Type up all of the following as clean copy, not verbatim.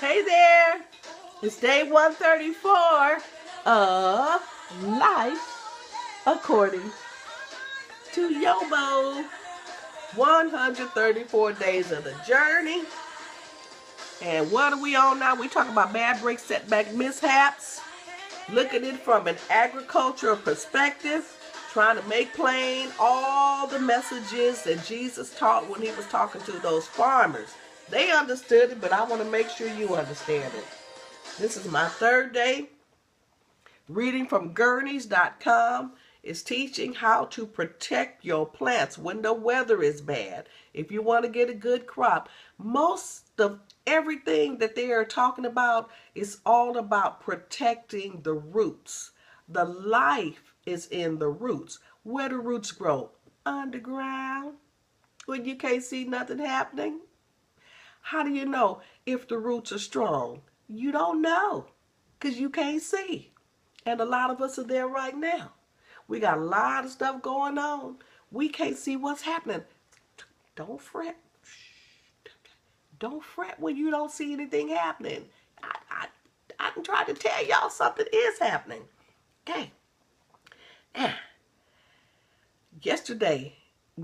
Hey there, it's day 134 of Life According to YoBo. 134 days of the journey. And what are we on now? We talk about bad breaks, setback, mishaps. Look at it from an agricultural perspective. Trying to make plain all the messages that Jesus taught when he was talking to those farmers. They understood it, but I want to make sure you understand it. This is my third day. Reading from Gurneys.com is teaching how to protect your plants when the weather is bad. If you want to get a good crop, most of everything that they are talking about is all about protecting the roots. The life is in the roots. Where do roots grow? Underground. When you can't see nothing happening. How do you know if the roots are strong? You don't know because you can't see. And a lot of us are there right now. We got a lot of stuff going on. We can't see what's happening. Don't fret. Don't fret when you don't see anything happening. I'm trying to tell y'all something is happening. Okay. Yesterday,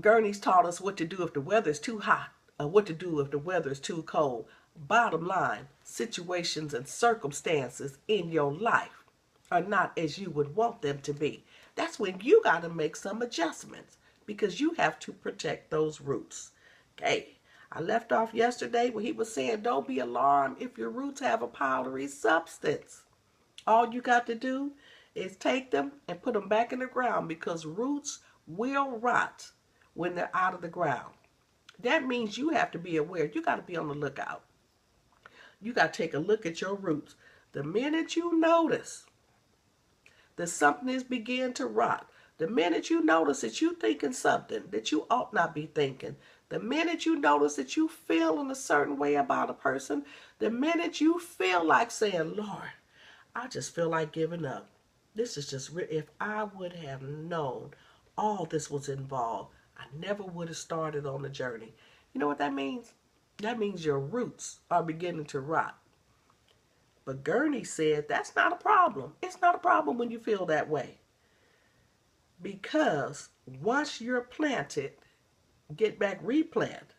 Gurney's taught us what to do if the weather is too hot, or what to do if the weather is too cold. Bottom line, situations and circumstances in your life are not as you would want them to be. That's when you got to make some adjustments because you have to protect those roots. Okay, I left off yesterday where he was saying don't be alarmed if your roots have a powdery substance. All you got to do is take them and put them back in the ground because roots will rot when they're out of the ground. That means you have to be aware. You got to be on the lookout. You got to take a look at your roots. The minute you notice that something is beginning to rot, the minute you notice that you're thinking something that you ought not be thinking, the minute you notice that you feel in a certain way about a person, the minute you feel like saying, Lord, I just feel like giving up. This is just, if I would have known all this was involved, I never would have started on the journey. You know what that means? That means your roots are beginning to rot. But Gurney said that's not a problem. It's not a problem when you feel that way. Because once you're planted, get back, replant.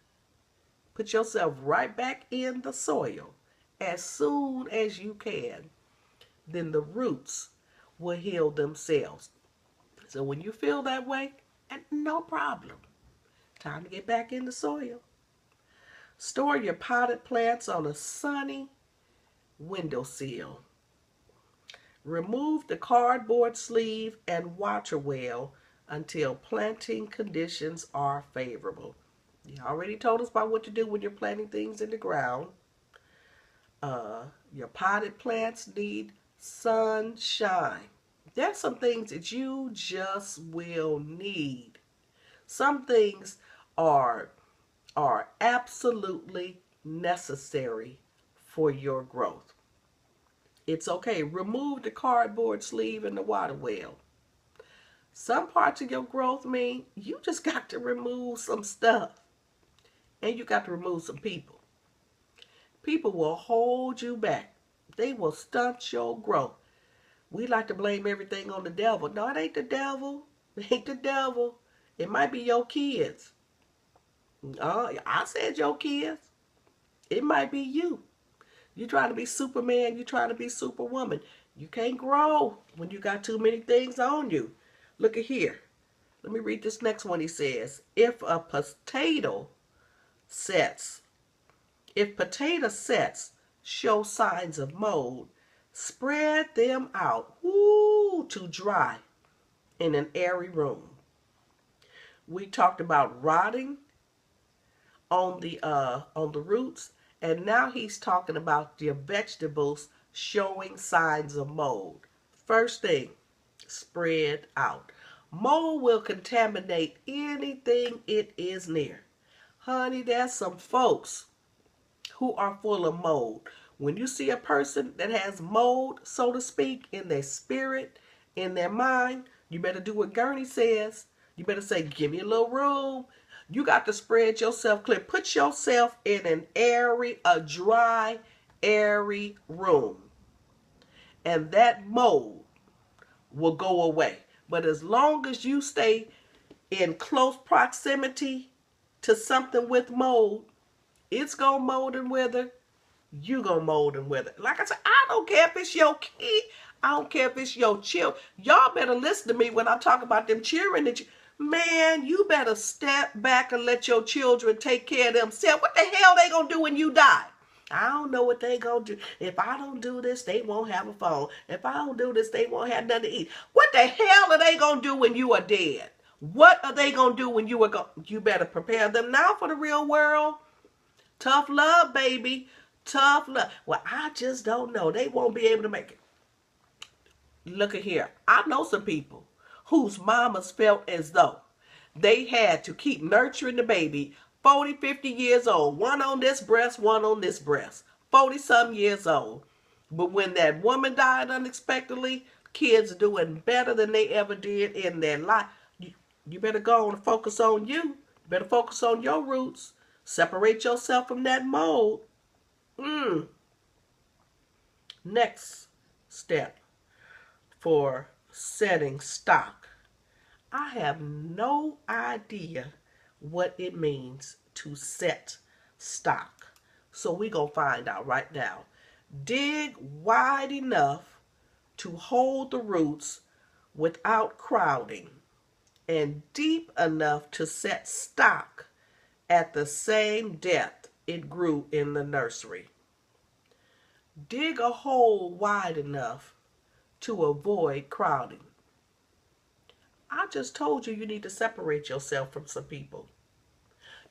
Put yourself right back in the soil as soon as you can. Then the roots will heal themselves. So when you feel that way, no problem. Time to get back in the soil. Store your potted plants on a sunny windowsill. Remove the cardboard sleeve and water well until planting conditions are favorable. You already told us about what to do when you're planting things in the ground. Your potted plants need sunshine. There's some things that you just will need. Some things are absolutely necessary for your growth. It's okay. Remove the cardboard sleeve and the water well. Some parts of your growth mean you just got to remove some stuff. And you got to remove some people. People will hold you back. They will stunt your growth. We like to blame everything on the devil. No, it ain't the devil. It ain't the devil. It might be your kids. I said your kids. It might be you. You trying to be Superman. You trying to be Superwoman. You can't grow when you got too many things on you. Look at here. Let me read this next one. He says, if potato sets show signs of mold, spread them out to dry in an airy room. We talked about rotting on the roots, and now he's talking about your vegetables showing signs of mold. First thing, spread out. Mold will contaminate anything it is near. Honey, there's some folks who are full of mold. When you see a person that has mold, so to speak, in their spirit, in their mind, you better do what Gurney says. You better say, give me a little room. You got to spread yourself clear. Put yourself in an airy, a dry airy room. And that mold will go away. But as long as you stay in close proximity to something with mold, it's going to mold and wither. You going to mold and wither. Like I said, I don't care if it's your kid. I don't care if it's your child. Y'all better listen to me when I talk about them children. Man, you better step back and let your children take care of themselves. What the hell they going to do when you die? I don't know what they going to do. If I don't do this, they won't have a phone. If I don't do this, they won't have nothing to eat. What the hell are they going to do when you are dead? What are they going to do when you are gone? You better prepare them now for the real world. Tough love, baby. Tough love. Well, I just don't know. They won't be able to make it. Look at here. I know some people whose mamas felt as though they had to keep nurturing the baby 40, 50 years old. One on this breast, one on this breast. 40-some years old. But when that woman died unexpectedly, kids doing better than they ever did in their life. You better go on and focus on you. You better focus on your roots. Separate yourself from that mold. Next step for setting stock. I have no idea what it means to set stock. So we're going to find out right now. Dig wide enough to hold the roots without crowding, and deep enough to set stock at the same depth it grew in the nursery. Dig a hole wide enough to avoid crowding. I just told you need to separate yourself from some people.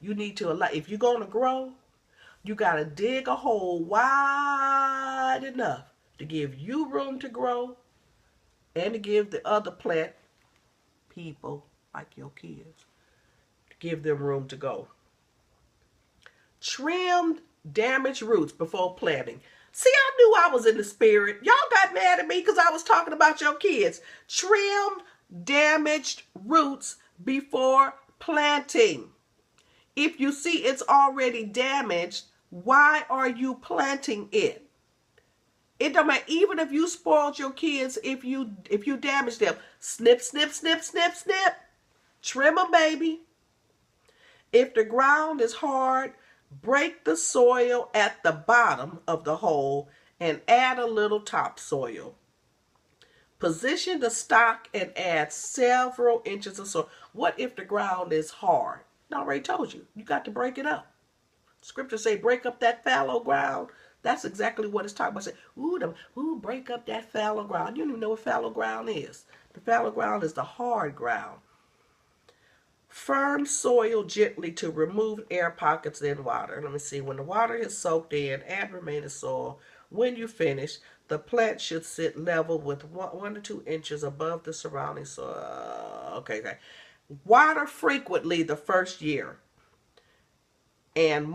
You need to allow, if you're going to grow, you got to dig a hole wide enough to give you room to grow and to give the other plant people, like your kids, to give them room to go. Trimmed damaged roots before planting. See, I knew I was in the spirit. Y'all got mad at me because I was talking about your kids. Trimmed damaged roots before planting. If you see it's already damaged, why are you planting it? It don't matter. Even if you spoiled your kids, if you damage them, snip, snip, snip, snip, snip. Trim them, baby. If the ground is hard, break the soil at the bottom of the hole and add a little topsoil. Position the stock and add several inches of soil. What if the ground is hard? I already told you. You got to break it up. Scriptures say break up that fallow ground. That's exactly what it's talking about. Say, break up that fallow ground. You don't even know what fallow ground is. The fallow ground is the hard ground. Firm soil gently to remove air pockets in water. Let me see. When the water is soaked in, add remaining soil. When you finish, the plant should sit level with 1 to 2 inches above the surrounding soil. Okay. Water frequently the first year. And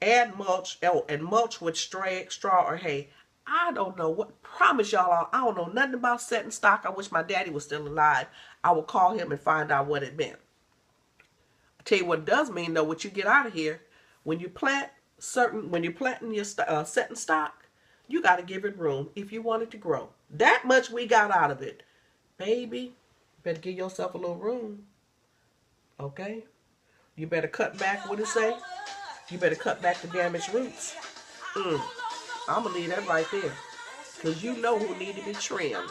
add mulch with straw or hay. I don't know what, promise y'all, I don't know nothing about setting stock. I wish my daddy was still alive. I will call him and find out what it meant. Tell you what it does mean though, what you get out of here, when you plant when you're planting your setting stock, you got to give it room if you want it to grow. That much we got out of it. Baby, better give yourself a little room. Okay? You better cut back, what it say? You better cut back the damaged roots. I'm going to leave that right there. Because you know who need to be trimmed.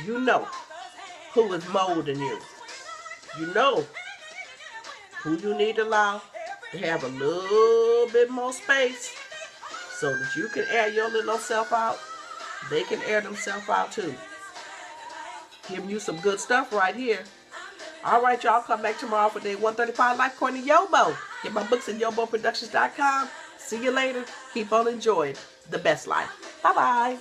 You know who is molding you. You know who you need to allow to have a little bit more space so that you can air your little self out. They can air themselves out too. Giving you some good stuff right here. All right, y'all. Come back tomorrow for day 135 Life According to YoBo. Get my books at YoBoProductions.com. See you later. Keep on enjoying the best life. Bye-bye.